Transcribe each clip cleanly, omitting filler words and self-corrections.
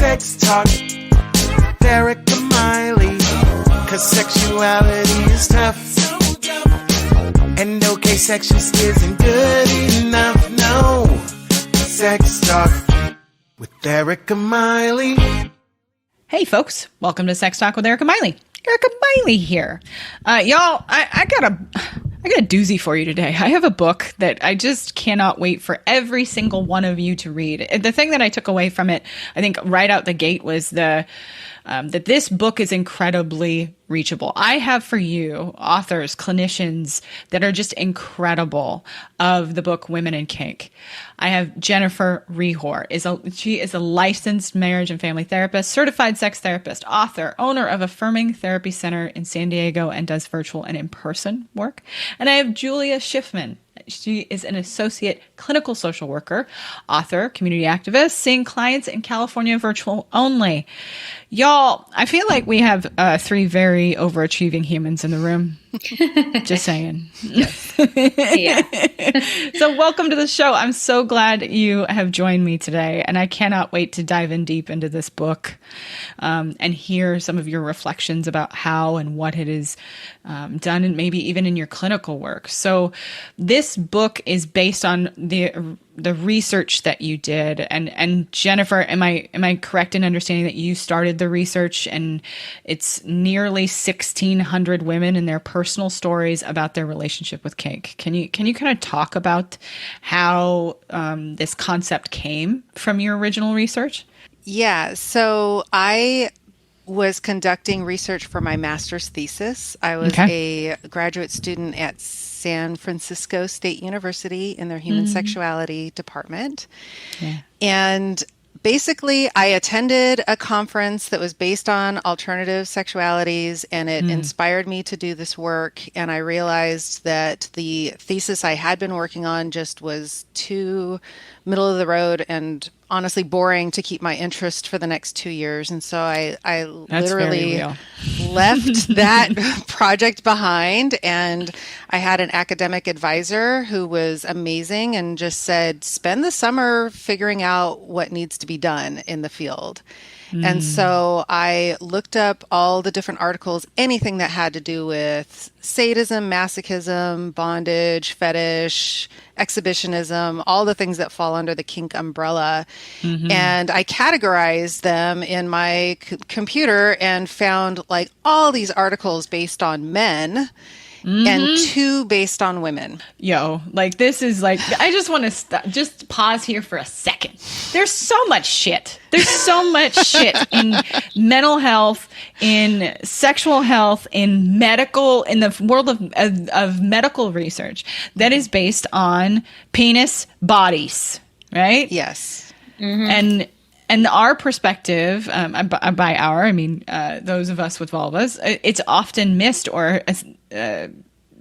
Sex Talk with Erica Miley. 'Cause sexuality is tough. And okay, sex just isn't good enough. No. Sex Talk with Erica Miley. Hey folks, welcome to Sex Talk with Erica Miley. Erica Miley here. Y'all, I got a doozy for you today. I have a book that I just cannot wait for every single one of you to read. The thing that I took away from it, I think right out the gate, was that this book is incredibly reachable. I have for you authors, clinicians that are just incredible of the book Women and Kink. I have Jennifer Rehor. She is a licensed marriage and family therapist, certified sex therapist, author, owner of Affirming Therapy Center in San Diego, and does virtual and in-person work. And I have Julia Schiffman. She is an associate clinical social worker, author, community activist, seeing clients in California virtual only. Y'all, I feel like we have three very overachieving humans in the room. Just saying. Yeah. So welcome to the show. I'm so glad you have joined me today, and I cannot wait to dive in deep into this book and hear some of your reflections about how and what it is done, and maybe even in your clinical work. So this book is based on the research that you did, and Jennifer, am I correct in understanding that you started the research, and it's nearly 1,600 women and their personal stories about their relationship with kink? Can you kind of talk about how this concept came from your original research? Yeah. So I was conducting research for my master's thesis. I was a graduate student at San Francisco State University in their human sexuality department. Yeah. And basically, I attended a conference that was based on alternative sexualities, and it inspired me to do this work. And I realized that the thesis I had been working on just was too middle of the road and honestly boring to keep my interest for the next 2 years. And so I literally left that project behind, and I had an academic advisor who was amazing and just said, spend the summer figuring out what needs to be done in the field. And so I looked up all the different articles, anything that had to do with sadism, masochism, bondage, fetish, exhibitionism, all the things that fall under the kink umbrella. And I categorized them in my computer and found like all these articles based on men. And 2 based on women. Yo, like this is like, I just want to just pause here for a second. There's so much shit. There's so much shit in mental health, in sexual health, in medical, in the world of medical research that is based on penis bodies, right? Yes. And our perspective, by our, I mean those of us with vulvas, it's often missed or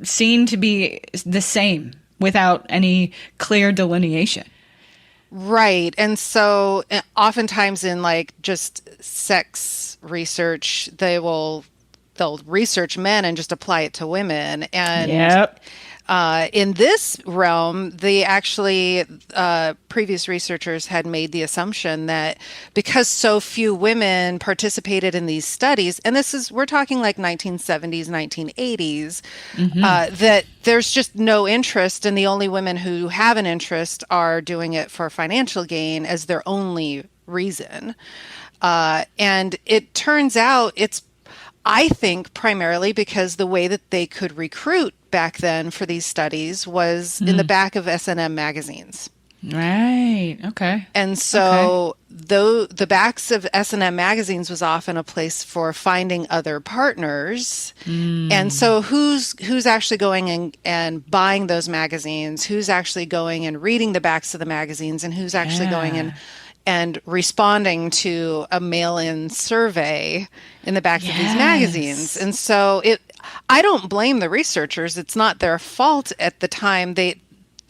seen to be the same without any clear delineation. Right. And so oftentimes in like just sex research, they'll research men and just apply it to women. And in this realm, previous researchers had made the assumption that because so few women participated in these studies, and we're talking like 1970s, 1980s, that there's just no interest, and the only women who have an interest are doing it for financial gain as their only reason. And it turns out I think primarily because the way that they could recruit back then for these studies was in the back of S&M magazines. Right. Okay. And so though the backs of S&M magazines was often a place for finding other partners. And so who's actually going and buying those magazines? Who's actually going and reading the backs of the magazines? And who's actually going and responding to a mail-in survey in the backs of these magazines? And so I don't blame the researchers. It's not their fault at the time. It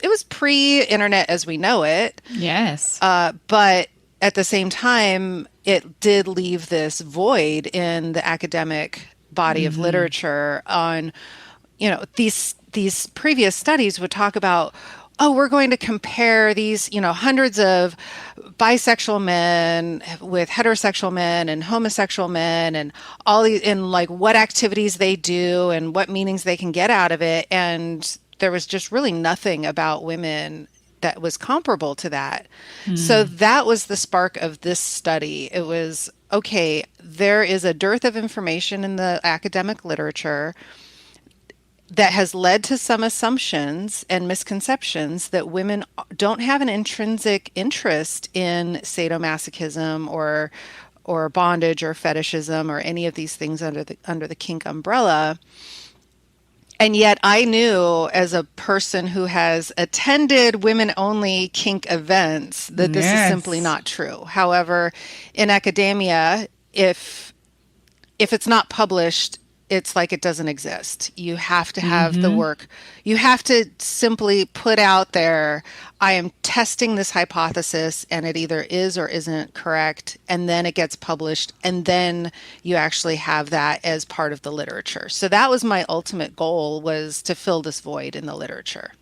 was pre-internet as we know it. Yes. But at the same time, it did leave this void in the academic body of literature on, these previous studies would talk about oh, we're going to compare these, hundreds of bisexual men with heterosexual men and homosexual men and all these, and like what activities they do and what meanings they can get out of it. And there was just really nothing about women that was comparable to that. So that was the spark of this study. It was, okay, there is a dearth of information in the academic literature that has led to some assumptions and misconceptions that women don't have an intrinsic interest in sadomasochism or bondage or fetishism or any of these things under the kink umbrella. And yet I knew, as a person who has attended women-only kink events, that this is simply not true. However, in academia, if it's not published, it's like it doesn't exist. You have to have the work. You have to simply put out there, I am testing this hypothesis, and it either is or isn't correct, and then it gets published, and then you actually have that as part of the literature. So that was my ultimate goal, was to fill this void in the literature.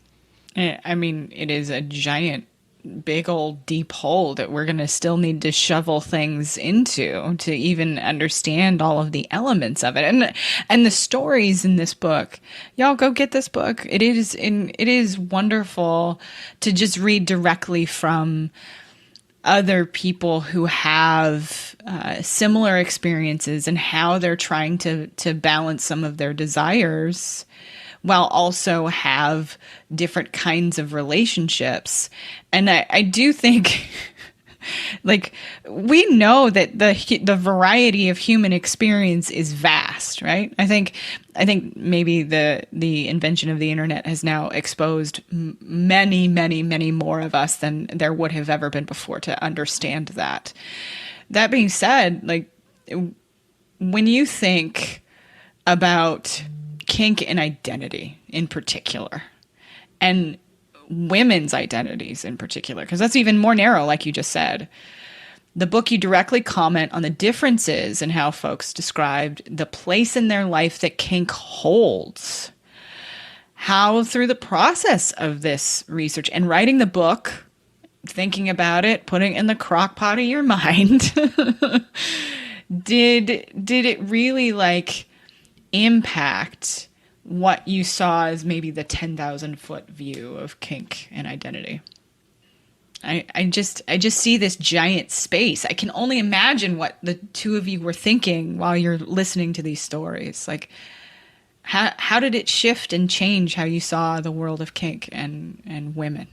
I mean, it is a giant, big old deep hole that we're going to still need to shovel things into to even understand all of the elements of it. And the stories in this book, y'all go get this book. It is wonderful to just read directly from other people who have similar experiences and how they're trying to balance some of their desires while also have different kinds of relationships. And I do think, like, we know that the variety of human experience is vast, right? I think maybe the invention of the internet has now exposed many, many, many more of us than there would have ever been before to understand that. That being said, like, when you think about kink and identity in particular, and women's identities in particular, because that's even more narrow, like you just said. The book, you directly comment on the differences in how folks described the place in their life that kink holds. How, through the process of this research and writing the book, thinking about it, putting it in the crock pot of your mind, did it really, like, impact what you saw as maybe the 10,000 foot view of kink and identity? I just see this giant space. I can only imagine what the two of you were thinking while you're listening to these stories. Like, how did it shift and change how you saw the world of kink and women?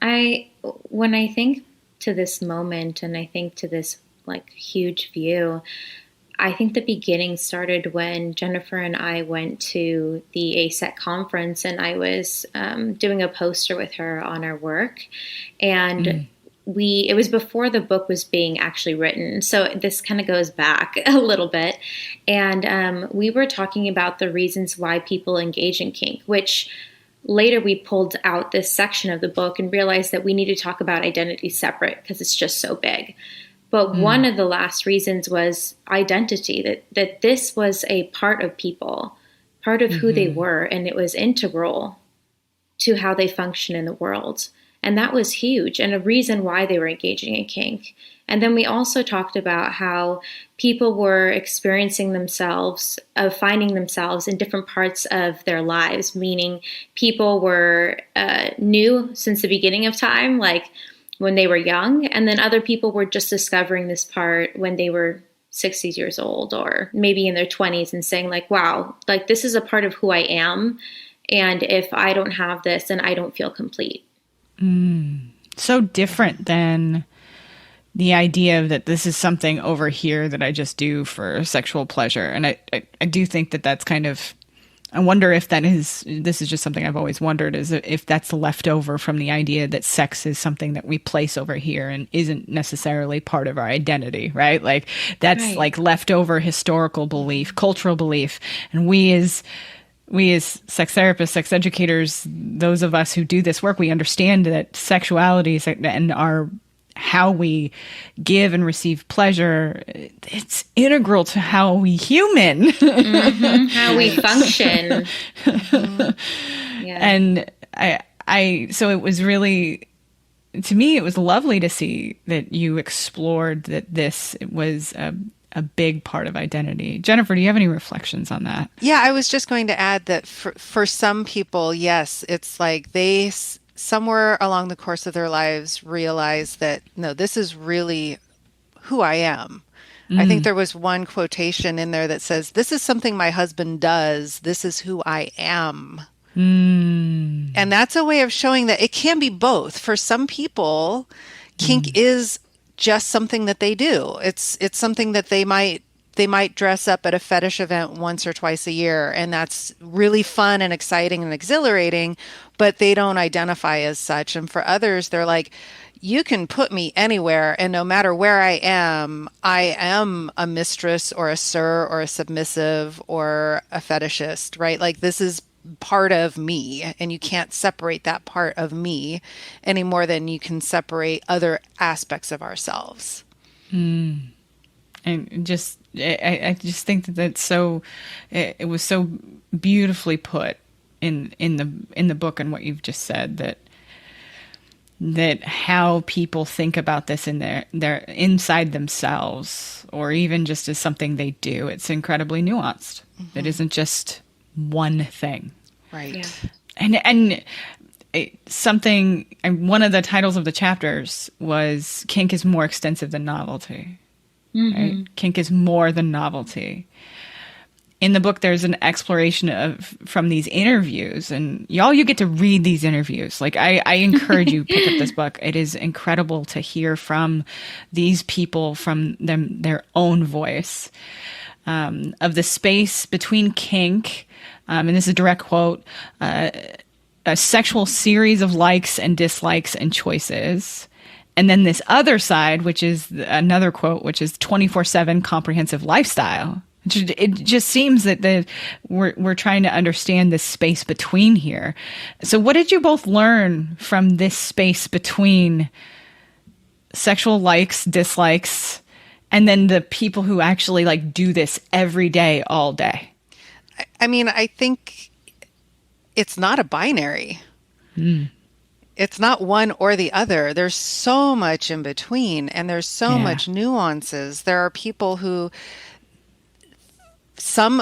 When I think to this moment and I think to this, like, huge view, I think the beginning started when Jennifer and I went to the ASEC conference, and I was doing a poster with her on our work. And it was before the book was being actually written. So this kind of goes back a little bit. And we were talking about the reasons why people engage in kink, which later we pulled out this section of the book and realized that we need to talk about identity separate because it's just so big. But one of the last reasons was identity, that this was a part of people, part of who they were, and it was integral to how they function in the world. And that was huge, and a reason why they were engaging in kink. And then we also talked about how people were experiencing themselves, finding themselves in different parts of their lives, meaning people were new since the beginning of time, like when they were young, and then other people were just discovering this part when they were 60 years old or maybe in their 20s and saying, like, wow, like, this is a part of who I am, and if I don't have this, then I don't feel complete. So different than the idea that this is something over here that I just do for sexual pleasure. And I do think that that's kind of, I wonder if this is just something I've always wondered, is if that's left over from the idea that sex is something that we place over here and isn't necessarily part of our identity, right? Like, that's like leftover historical belief, cultural belief. And we as sex therapists, sex educators, those of us who do this work, we understand that sexuality and how we give and receive pleasure, it's integral to how we human, how we function. Yeah. And so it was really, to me, it was lovely to see that you explored that this was a big part of identity. Jennifer, do you have any reflections on that? Yeah, I was just going to add that for some people, yes, it's like they somewhere along the course of their lives realize that, no, this is really who I am. I think there was one quotation in there that says, this is something my husband does. This is who I am. And that's a way of showing that it can be both. For some people, kink is just something that they do. It's something that they might dress up at a fetish event once or twice a year, and that's really fun and exciting and exhilarating, but they don't identify as such. And for others, they're like, you can put me anywhere, and no matter where I am a mistress or a sir or a submissive or a fetishist, right? Like, this is part of me, and you can't separate that part of me any more than you can separate other aspects of ourselves. And just, I just think that that's so, it was so beautifully put in the book and what you've just said, that how people think about this in their inside themselves, or even just as something they do, it's incredibly nuanced. It isn't just one thing. Right. Yeah. And something, one of the titles of the chapters was kink is more extensive than novelty. Right? Kink is more than novelty. In the book, there's an exploration from these interviews, and y'all, you get to read these interviews. Like, I encourage you, pick up this book. It is incredible to hear from these people, from their own voice, of the space between kink, and this is a direct quote, a sexual series of likes and dislikes and choices. And then this other side, which is another quote, which is 24/7 comprehensive lifestyle. It just seems that we're trying to understand this space between here. So what did you both learn from this space between sexual likes, dislikes, and then the people who actually like do this every day, all day? I mean, I think it's not a binary. It's not one or the other. There's so much in between, and there's so much nuances. There are people who some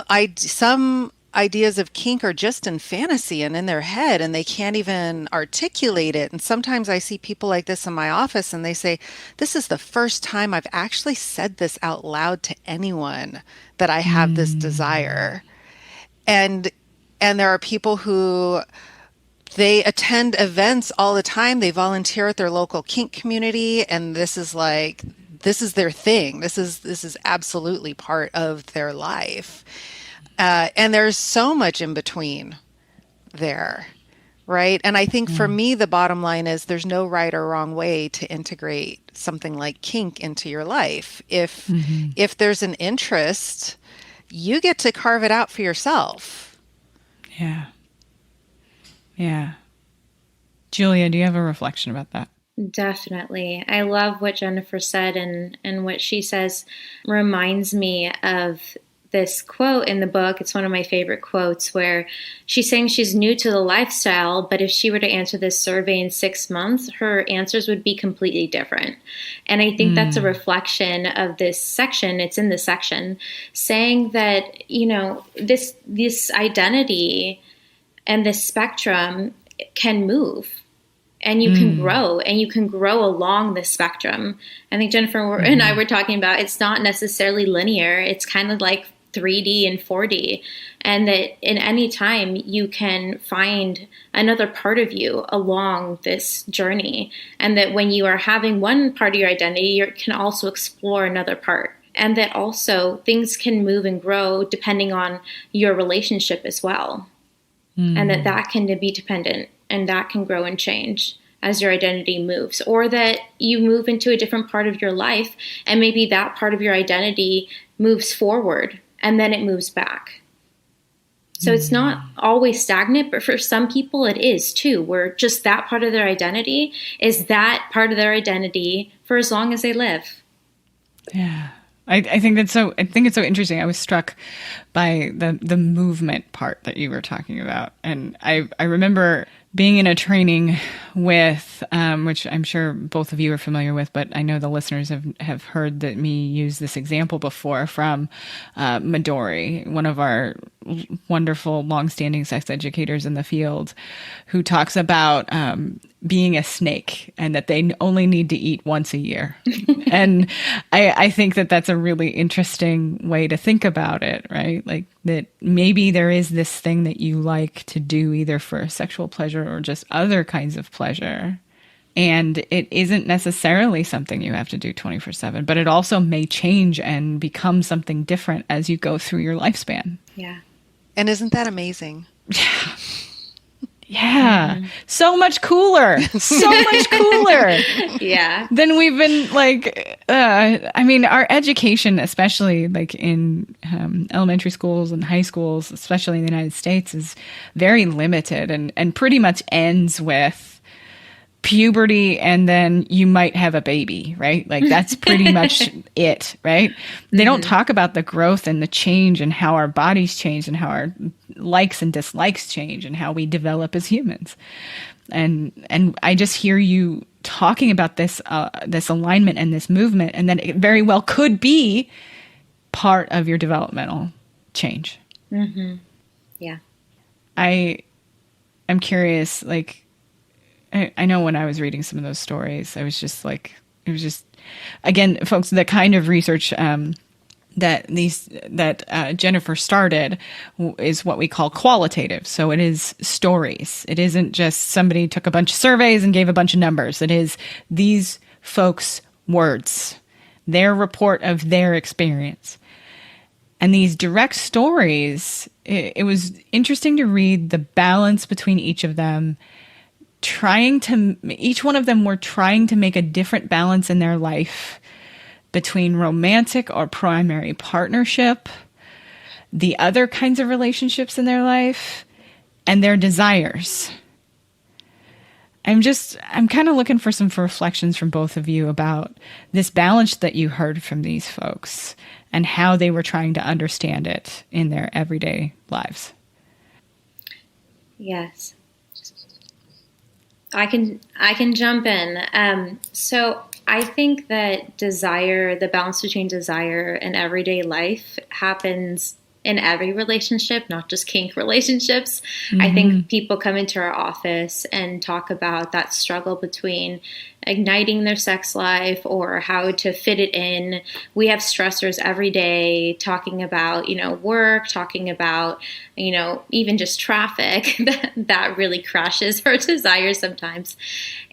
ideas of kink are just in fantasy and in their head, and they can't even articulate it. And sometimes I see people like this in my office, and they say, this is the first time I've actually said this out loud to anyone, that I have this desire. And there are people who, they attend events all the time. They volunteer at their local kink community, and this is their thing. This is absolutely part of their life. And there's so much in between there, right? And I think for me, the bottom line is there's no right or wrong way to integrate something like kink into your life. If there's an interest, you get to carve it out for yourself. Yeah. Yeah. Julia, do you have a reflection about that? Definitely. I love what Jennifer said, and what she says reminds me of this quote in the book. It's one of my favorite quotes, where she's saying she's new to the lifestyle, but if she were to answer this survey in 6 months, her answers would be completely different. And I think that's a reflection of this section. It's in the section saying that, this identity and this spectrum can move. And you can grow, and you can grow along the spectrum. I think Jennifer and I were talking about, it's not necessarily linear. It's kind of like 3D and 4D. And that in any time you can find another part of you along this journey. And that when you are having one part of your identity, you can also explore another part. And that also things can move and grow depending on your relationship as well. And that can be dependent. And that can grow and change as your identity moves, or that you move into a different part of your life, and maybe that part of your identity moves forward and then it moves back. So it's not always stagnant, but for some people it is too, where just that part of their identity is that part of their identity for as long as they live. Yeah. I think it's so interesting. I was struck by the movement part that you were talking about. And I remember being in a training with, which I'm sure both of you are familiar with, but I know the listeners have heard me use this example before from Midori, one of our wonderful longstanding sex educators in the field, who talks about being a snake and that they only need to eat once a year. And I think that that's a really interesting way to think about it, right? Like that maybe there is this thing that you like to do either for sexual pleasure or just other kinds of pleasure. And it isn't necessarily something you have to do 24/7, but it also may change and become something different as you go through your lifespan. Yeah. And isn't that amazing? Yeah. Yeah. Mm-hmm. So much cooler. So much cooler. Yeah. Then we've been like, I mean, our education, especially like in elementary schools and high schools, especially in the United States, is very limited and pretty much ends with puberty, and then you might have a baby, right? Like that's pretty much it, right? They don't talk about the growth and the change and how our bodies change and how our likes and dislikes change and how we develop as humans. And I just hear you talking about this this alignment and this movement, and then it very well could be part of your developmental change. Mm-hmm. Yeah. I'm curious, like, I know when I was reading some of those stories, I was just like, it was just, again, folks, the kind of research that Jennifer started is what we call qualitative. So it is stories. It isn't just somebody took a bunch of surveys and gave a bunch of numbers. It is these folks' words, their report of their experience. And these direct stories, it was interesting to read the balance between each of them, each one of them were trying to make a different balance in their life between romantic or primary partnership, the other kinds of relationships in their life, and their desires. I'm kind of looking for some reflections from both of you about this balance that you heard from these folks and how they were trying to understand it in their everyday lives. Yes. I can jump in. So I think that the balance between desire and everyday life happens in every relationship, not just kink relationships. Mm-hmm. I think people come into our office and talk about that struggle between igniting their sex life or how to fit it in. We have stressors every day, talking about, work, talking about, even just traffic that really crashes our desires sometimes.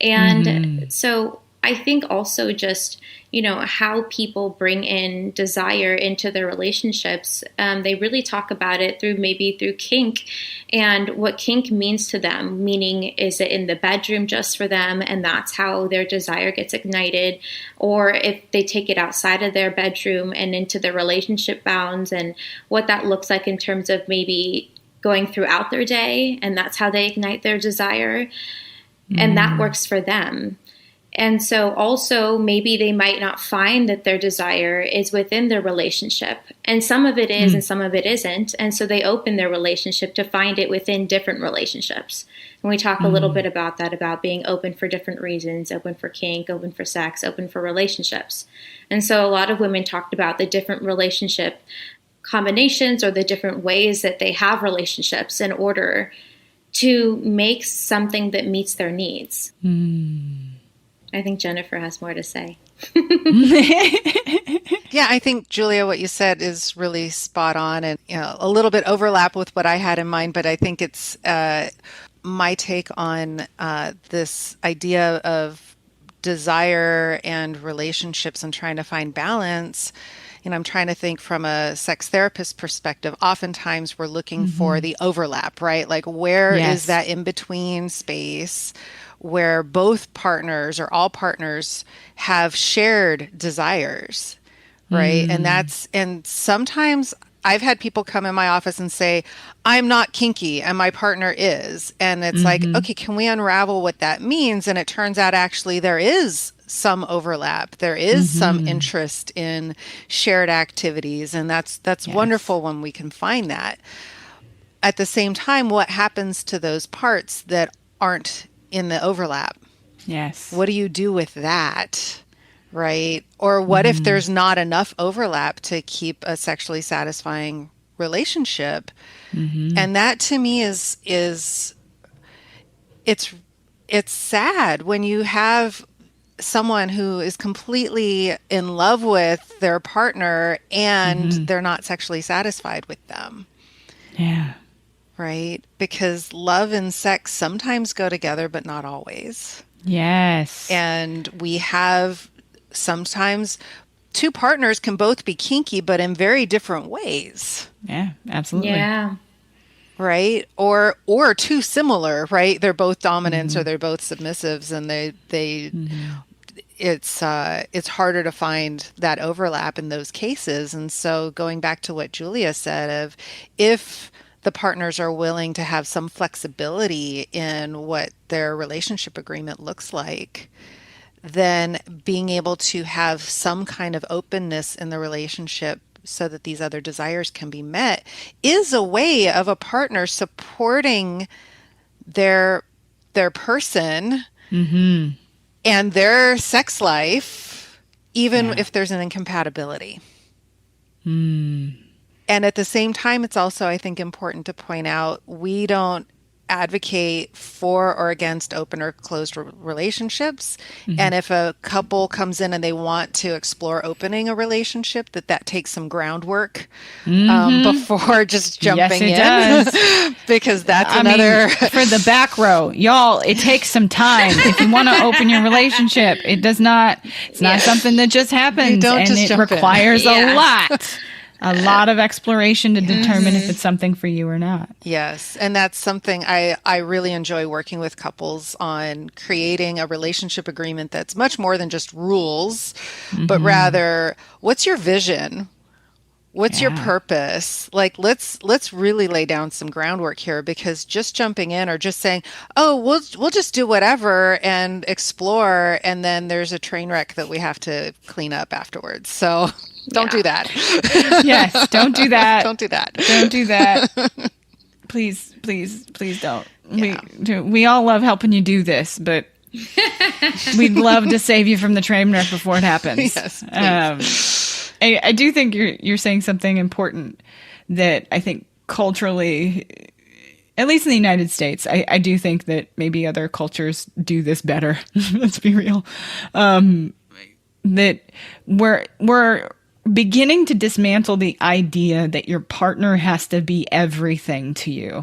And so I think also just, how people bring in desire into their relationships. They really talk about it through kink and what kink means to them, meaning is it in the bedroom just for them and that's how their desire gets ignited, or if they take it outside of their bedroom and into their relationship bounds and what that looks like in terms of maybe going throughout their day and that's how they ignite their desire and that works for them. And so also maybe they might not find that their desire is within their relationship. And some of it is and some of it isn't. And so they open their relationship to find it within different relationships. And we talk a little bit about that, about being open for different reasons, open for kink, open for sex, open for relationships. And so a lot of women talked about the different relationship combinations or the different ways that they have relationships in order to make something that meets their needs. I think Jennifer has more to say. Yeah, I think, Julia, what you said is really spot on and a little bit overlap with what I had in mind, but I think it's my take on this idea of desire and relationships and trying to find balance. I'm trying to think from a sex therapist perspective. Oftentimes we're looking for the overlap, right? Like where is that in-between space where both partners or all partners have shared desires, right? And sometimes, I've had people come in my office and say, I'm not kinky and my partner is. And it's like, okay, can we unravel what that means? And it turns out actually there is some overlap. There is some interest in shared activities. And that's wonderful when we can find that. At the same time, what happens to those parts that aren't in the overlap? Yes. What do you do with that? Right? Or what if there's not enough overlap to keep a sexually satisfying relationship? And that to me is it's sad when you have someone who is completely in love with their partner and they're not sexually satisfied with them. Yeah. Right? Because love and sex sometimes go together, but not always. Yes. And we have sometimes two partners can both be kinky, but in very different ways. Yeah, absolutely. Yeah. Right? Or too similar, right? They're both dominants or they're both submissives, and it's harder to find that overlap in those cases. And so going back to what Julia said of if the partners are willing to have some flexibility in what their relationship agreement looks like, then being able to have some kind of openness in the relationship so that these other desires can be met is a way of a partner supporting their person and their sex life, even if there's an incompatibility. And at the same time, it's also, I think, important to point out, we don't advocate for or against open or closed relationships. And if a couple comes in and they want to explore opening a relationship, that takes some groundwork before just jumping in. Does. Because that's for the back row, y'all, it takes some time. If you want to open your relationship, it's not something that just happens, and it requires a lot of exploration to determine if it's something for you or not. Yes. And that's something I really enjoy working with couples on, creating a relationship agreement that's much more than just rules, but rather, what's your vision? What's your purpose? Like, let's really lay down some groundwork here, because just jumping in or just saying, oh, we'll just do whatever and explore, and then there's a train wreck that we have to clean up afterwards. So don't do that. Yes, don't do that. Don't do that. Don't do that. Please don't. Yeah. We all love helping you do this, but we'd love to save you from the train wreck before it happens. Yes, please. I do think you're saying something important that I think culturally, at least in the United States, I do think that maybe other cultures do this better. Let's be real. That we're beginning to dismantle the idea that your partner has to be everything to you.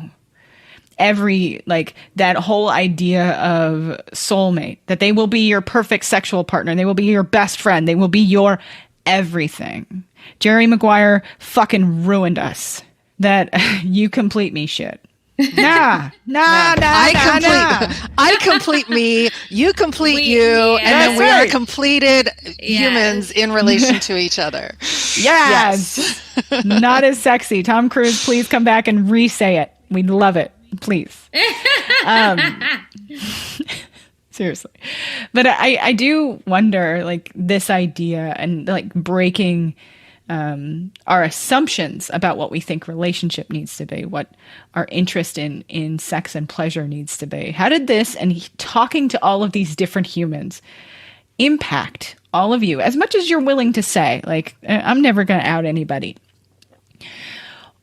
That whole idea of soulmate, that they will be your perfect sexual partner. They will be your best friend. They will be your everything. Jerry Maguire fucking ruined us. That you complete me shit. Nah. I complete me, you complete you, and then we are completed humans in relation to each other. Yes. Not as sexy. Tom Cruise, please come back and re-say it. We'd love it. Please. Seriously. But I do wonder, like, this idea and like breaking our assumptions about what we think relationship needs to be, what our interest in sex and pleasure needs to be. How did this and talking to all of these different humans impact all of you, as much as you're willing to say? Like, I'm never going to out anybody.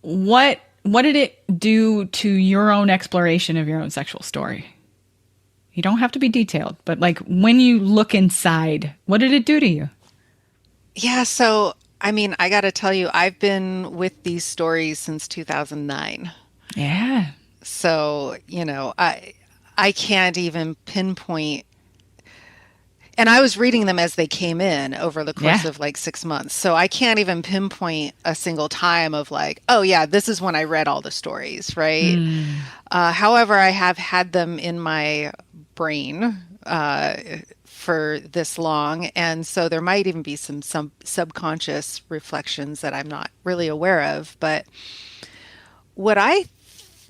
What did it do to your own exploration of your own sexual story? You don't have to be detailed, but like, when you look inside, what did it do to you? Yeah, so I mean, I got to tell you, I've been with these stories since 2009. Yeah. So, I can't even pinpoint. And I was reading them as they came in over the course of like 6 months. So I can't even pinpoint a single time of like, oh yeah, this is when I read all the stories, right? However, I have had them in my brain for this long. And so there might even be some subconscious reflections that I'm not really aware of. But what I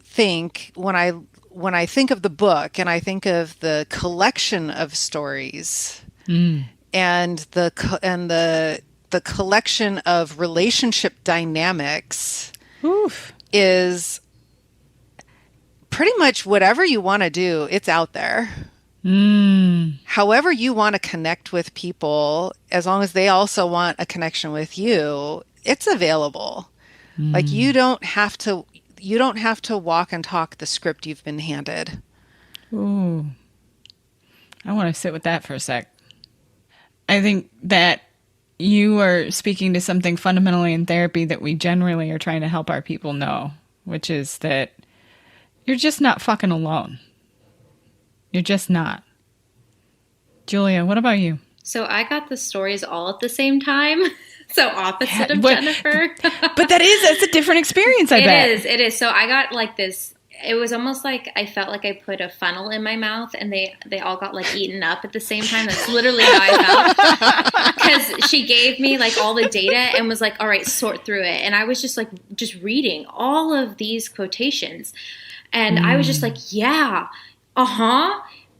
think when I think of the book and I think of the collection of stories and the collection of relationship dynamics is pretty much whatever you want to do, it's out there. However you want to connect with people, as long as they also want a connection with you, it's available. Like you don't have to walk and talk the script you've been handed. Ooh. I want to sit with that for a sec. I think that you are speaking to something fundamentally in therapy that we generally are trying to help our people know, which is that you're just not fucking alone. You're just not. Julia, what about you? So I got the stories all at the same time. So opposite of Jennifer. But that's a different experience, I bet. It is. So I got like this, it was almost like I felt like I put a funnel in my mouth and they all got like eaten up at the same time. That's literally how I felt. Because she gave me like all the data and was like, all right, sort through it. And I was just like, just reading all of these quotations. And I was just like, yeah,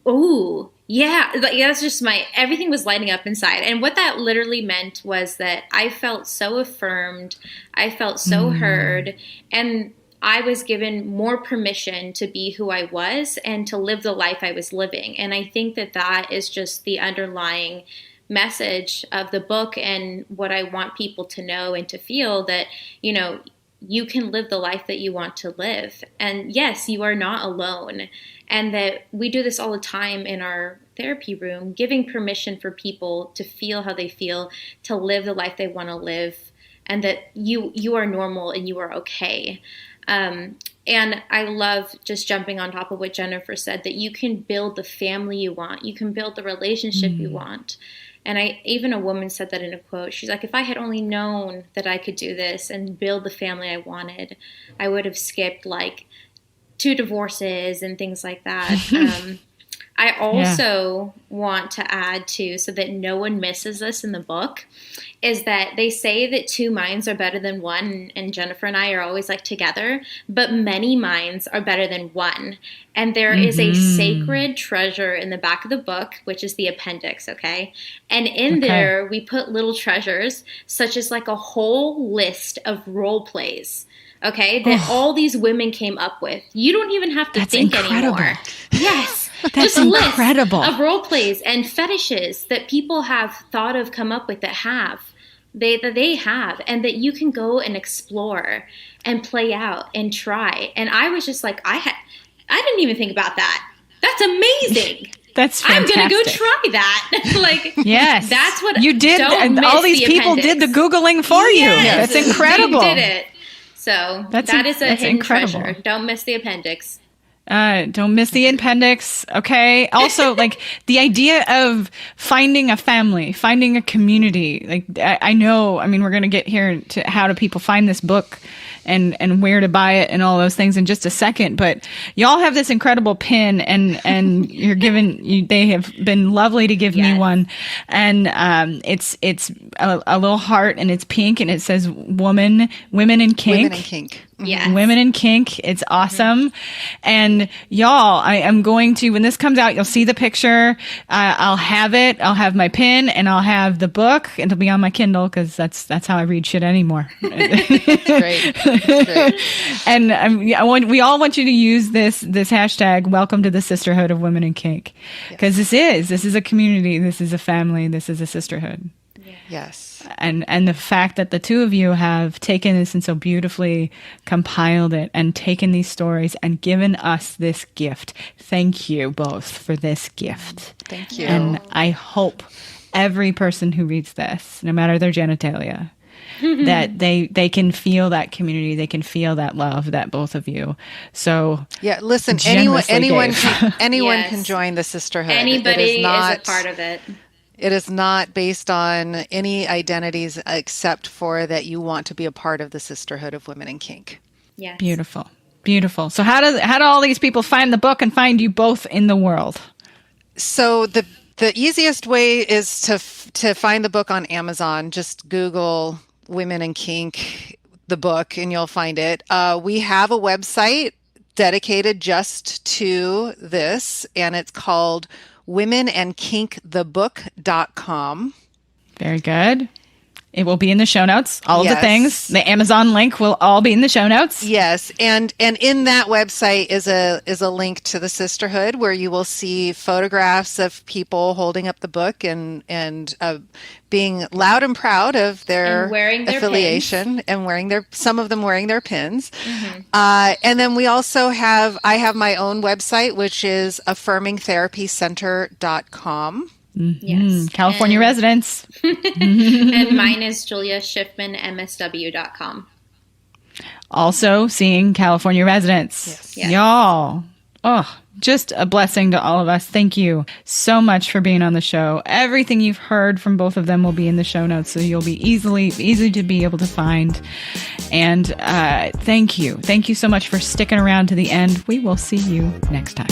ooh, yeah. That's just everything was lighting up inside. And what that literally meant was that I felt so affirmed. I felt so heard. And I was given more permission to be who I was and to live the life I was living. And I think that is just the underlying message of the book and what I want people to know and to feel, that, you know, you can live the life that you want to live. And yes, you are not alone. And that we do this all the time in our therapy room, giving permission for people to feel how they feel, to live the life they want to live, and that you are normal and you are okay. And I love just jumping on top of what Jennifer said, that you can build the family you want. You can build the relationship you want. And even a woman said that in a quote. She's like, if I had only known that I could do this and build the family I wanted, I would have skipped like 2 divorces and things like that. I also want to add to, so that no one misses this in the book, is that they say that 2 minds are better than one, and Jennifer and I are always like together, but many minds are better than one. And there is a sacred treasure in the back of the book, which is the appendix, okay? And in there, we put little treasures, such as like a whole list of role plays, okay, that all these women came up with. You don't even have to think anymore. Yes. That's just a incredible. List of role plays and fetishes that people have thought of, come up with, that they have, and that you can go and explore and play out and try. And I was just like, I didn't even think about that. That's amazing. That's fantastic. I'm going to go try that. Like, yes, that's what you did. And all these people did the Googling for you. That's incredible. They did it. So that is a hidden treasure. Don't miss the appendix. Don't miss the appendix. Okay. Also, like the idea of finding a family, finding a community. Like I know, I mean, we're going to get here to how do people find this book and where to buy it and all those things in just a second. But y'all have this incredible pin and you're given, they have been lovely to give me one. And, it's a little heart and it's pink and it says Women and Kink. Women and Kink. Yeah. Women and Kink. It's awesome. And y'all, I am going to, when this comes out, you'll see the picture. I'll have it. I'll have my pin and I'll have the book. It'll be on my Kindle because that's how I read shit anymore. Great. And we all want you to use this hashtag, welcome to the sisterhood of Women and Kink. Because this is a community. This is a family. This is a sisterhood. Yes. And the fact that the 2 of you have taken this and so beautifully compiled it and taken these stories and given us this gift. Thank you both for this gift. Thank you. And I hope every person who reads this, no matter their genitalia, that they can feel that community, they can feel that love that both of you. So yeah, listen, anyone can join the sisterhood. Anybody is a part of it. It is not based on any identities except for that you want to be a part of the sisterhood of Women and Kink. Yes. Beautiful. So how do all these people find the book and find you both in the world? So the The easiest way is to find the book on Amazon. Just Google Women and Kink, the book, and you'll find it. We have a website dedicated just to this, and it's called womenandkinkthebook.com. Very good. It will be in the show notes. All of the things. The Amazon link will all be in the show notes. Yes, and in that website is a link to the sisterhood, where you will see photographs of people holding up the book and being loud and proud of their affiliation and some of them wearing their pins. Mm-hmm. And then we also I have my own website, which is affirmingtherapycenter.com. Mm-hmm. Yes. California residents. And mine is juliaschiffmanmsw.com. Also seeing California residents. Yes. Y'all. Oh, just a blessing to all of us. Thank you so much for being on the show. Everything you've heard from both of them will be in the show notes, so you'll be easy to be able to find. And thank you. Thank you so much for sticking around to the end. We will see you next time.